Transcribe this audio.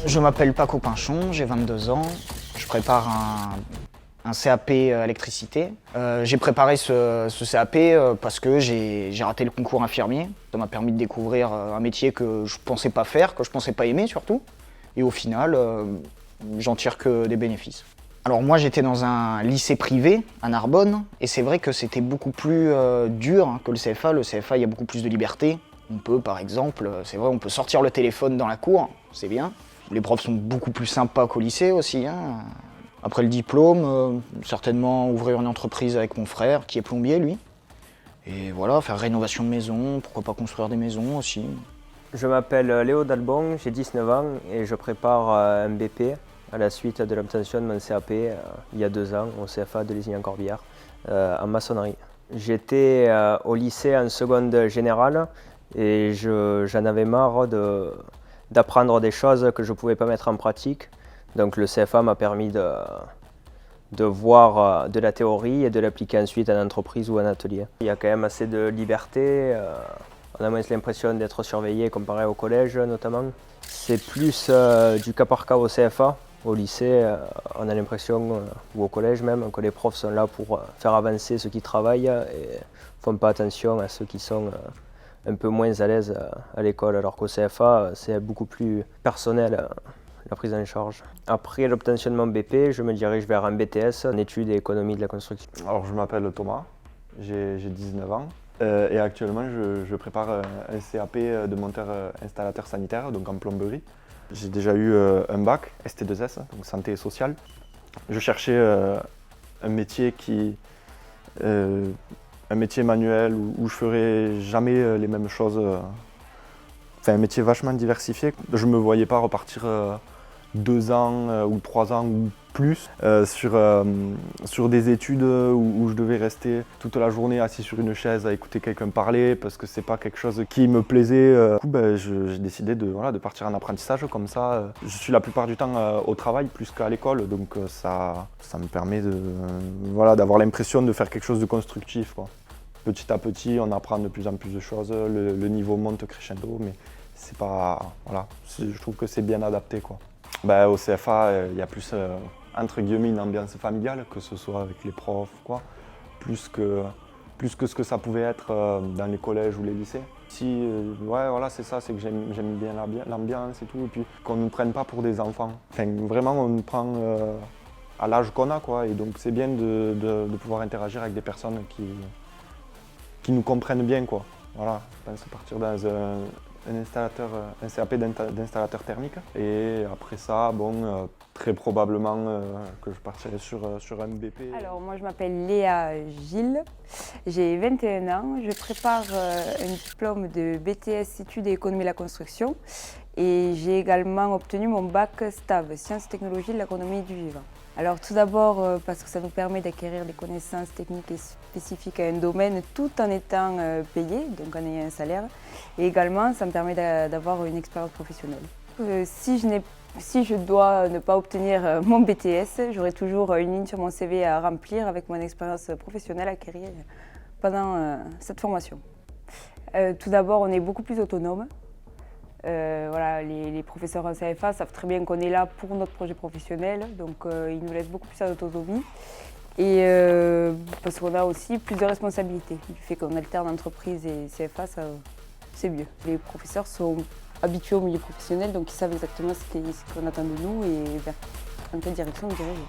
Je m'appelle Paco Pinchon, j'ai 22 ans. Je prépare un CAP électricité. J'ai préparé ce CAP parce que j'ai raté le concours infirmier. Ça m'a permis de découvrir un métier que je pensais pas faire, que je pensais pas aimer surtout. Et au final, j'en tire que des bénéfices. Alors moi j'étais dans un lycée privé à Narbonne et c'est vrai que c'était beaucoup plus dur que le CFA. Le CFA, il y a beaucoup plus de liberté. On peut par exemple, c'est vrai, on peut sortir le téléphone dans la cour, c'est bien. Les profs sont beaucoup plus sympas qu'au lycée aussi. Après le diplôme, certainement ouvrir une entreprise avec mon frère qui est plombier lui. Et voilà, faire rénovation de maison, pourquoi pas construire des maisons aussi. Je m'appelle Léo Dalbon, j'ai 19 ans et je prépare un BP à la suite de l'obtention de mon CAP il y a 2 ans au CFA de Lézignan-Corbière en maçonnerie. J'étais au lycée en seconde générale et j'en avais marre d'apprendre des choses que je ne pouvais pas mettre en pratique. Donc le CFA m'a permis de voir de la théorie et de l'appliquer ensuite en entreprise ou en atelier. Il y a quand même assez de liberté. On a moins l'impression d'être surveillé comparé au collège notamment. C'est plus du cas par cas au CFA. Au lycée, on a l'impression, ou au collège même, que les profs sont là pour faire avancer ceux qui travaillent et ne font pas attention à ceux qui sont un peu moins à l'aise à l'école. Alors qu'au CFA, c'est beaucoup plus personnel la prise en charge. Après l'obtention de mon BP, je me dirige vers un BTS en études et économie de la construction. Alors je m'appelle Thomas, j'ai 19 ans et actuellement je prépare un CAP de monteur installateur sanitaire, donc en plomberie. J'ai déjà eu un bac ST2S, donc santé et sociale. Je cherchais un métier un métier manuel où je ferais jamais les mêmes choses. Enfin un métier vachement diversifié. Je ne me voyais pas repartir 2 ans ou 3 ans ou plus sur des études où je devais rester toute la journée assis sur une chaise à écouter quelqu'un parler parce que c'est pas quelque chose qui me plaisait. Du coup, j'ai décidé de partir en apprentissage comme ça. Je suis la plupart du temps au travail plus qu'à l'école, donc ça me permet d'avoir l'impression de faire quelque chose de constructif, quoi. Petit à petit, on apprend de plus en plus de choses, le niveau monte crescendo, mais c'est pas, voilà, je trouve que c'est bien adapté, quoi. Au CFA, il y a plus, entre guillemets, une ambiance familiale, que ce soit avec les profs, quoi, plus que ce que ça pouvait être dans les collèges ou les lycées. Ouais, voilà, c'est ça, c'est que j'aime bien l'ambiance et tout, et puis qu'on ne nous prenne pas pour des enfants. Enfin, vraiment, on nous prend à l'âge qu'on a, quoi, et donc c'est bien de pouvoir interagir avec des personnes qui nous comprennent bien, quoi. Voilà, je pense partir dans un CAP d'installateur thermique. Et après ça, très probablement que je partirai sur un BP. Alors moi je m'appelle Léa Gilles, j'ai 21 ans, je prépare un diplôme de BTS études et économie de la construction et j'ai également obtenu mon bac STAV, sciences et technologies de l'agronomie du vivant. Alors tout d'abord parce que ça nous permet d'acquérir des connaissances techniques et spécifiques à un domaine tout en étant payé, donc en ayant un salaire. Et également ça me permet d'avoir une expérience professionnelle. Si je dois ne pas obtenir mon BTS, j'aurai toujours une ligne sur mon CV à remplir avec mon expérience professionnelle acquérie pendant cette formation. Tout d'abord, on est beaucoup plus autonome. Voilà, les professeurs en CFA savent très bien qu'on est là pour notre projet professionnel, donc ils nous laissent beaucoup plus à l'autonomie. Et parce qu'on a aussi plus de responsabilités. Du fait qu'on alterne entreprise et CFA, c'est mieux. Les professeurs sont habitués au milieu professionnel, donc ils savent exactement ce qu'on attend de nous et vers quelle direction nous diriger.